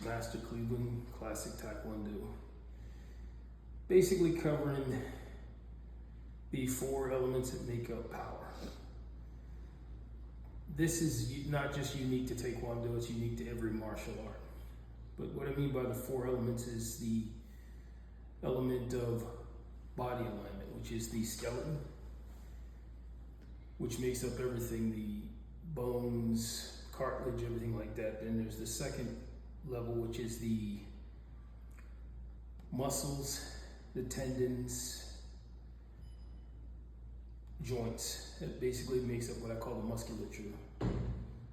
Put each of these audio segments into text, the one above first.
Master Cleveland Classic Taekwondo. Basically covering the 4 elements that make up power. This is not just unique to Taekwondo, it's unique to every martial art. But what I mean by the 4 elements is the element of body alignment, which is the skeleton, which makes up everything, the bones, cartilage, everything like that. Then there's the second level, which is the muscles, the tendons, joints. It basically makes up what I call the musculature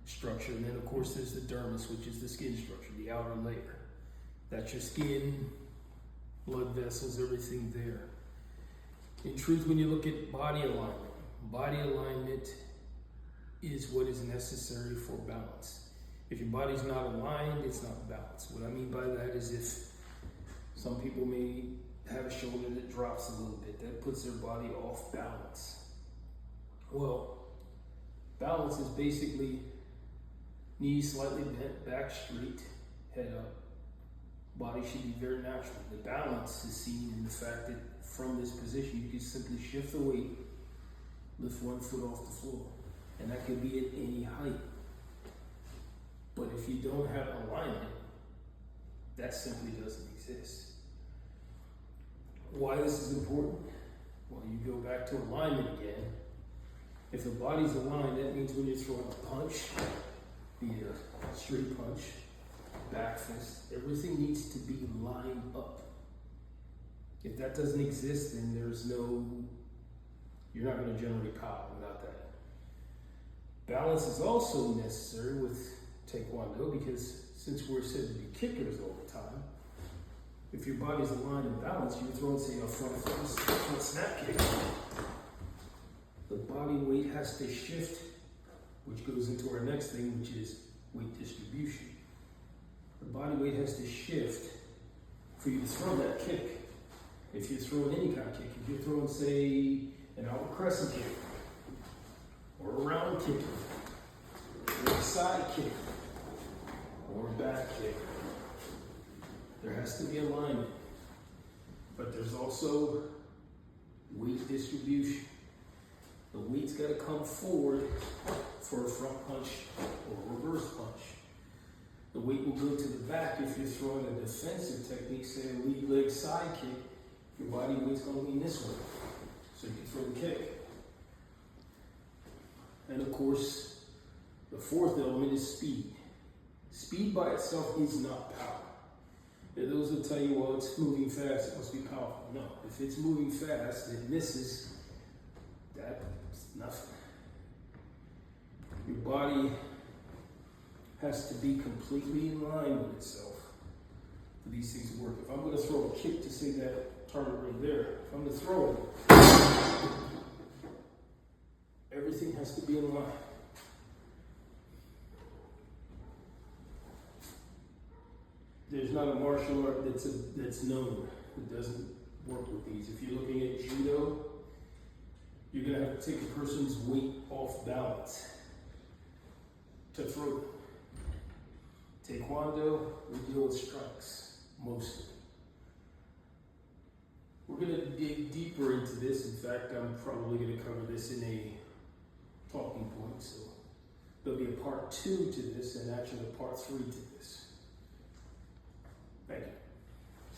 structure. And then of course there's the dermis, which is the skin structure, the outer layer. That's your skin, blood vessels, everything there. In truth, when you look at body alignment is what is necessary for balance. If your body's not aligned, it's not balanced. What I mean by that is if some people may have a shoulder that drops a little bit, that puts their body off balance. Well, balance is basically knees slightly bent, back straight, head up. Body should be very natural. The balance is seen in the fact that from this position, you can simply shift the weight, lift one foot off the floor. And that could be at any height. But if you don't have alignment, that simply doesn't exist. Why this is important? Well, you go back to alignment again. If the body's aligned, that means when you're throwing a punch, be it a straight punch, back fist, everything needs to be lined up. If that doesn't exist, then you're not going to generate power without that. Balance is also necessary with Taekwondo because since we're said to be kickers all the time, if your body's aligned and balanced, you're throwing, say, a front snap kick. The body weight has to shift, which goes into our next thing, which is weight distribution. The body weight has to shift for you to throw that kick. If you're throwing any kind of kick, if you're throwing, say, an outward crescent kick, or a round kick, or a side kick, or a back kick, there has to be alignment. But there's also weight distribution. The weight's got to come forward for a front punch or a reverse punch. The weight will go to the back if you're throwing a defensive technique, say a lead leg side kick. Your body weight's going to lean this way, so you can throw the kick. And of course, the 4th element is speed. Speed by itself is not power. And those will tell you, well, it's moving fast, it must be powerful. No, if it's moving fast, it misses, that's nothing. Your body has to be completely in line with itself for these things to work. If I'm going to throw a kick to say that target right there, if I'm going to throw it, everything has to be in line. There's not a martial art that's known that doesn't work with these. If you're looking at judo, you're going to have to take a person's weight off balance to throw them. Taekwondo, we deal with strikes, mostly. We're going to dig deeper into this. In fact, I'm probably going to cover this in a talking point. So there'll be a part 2 to this and actually a part 3 to this.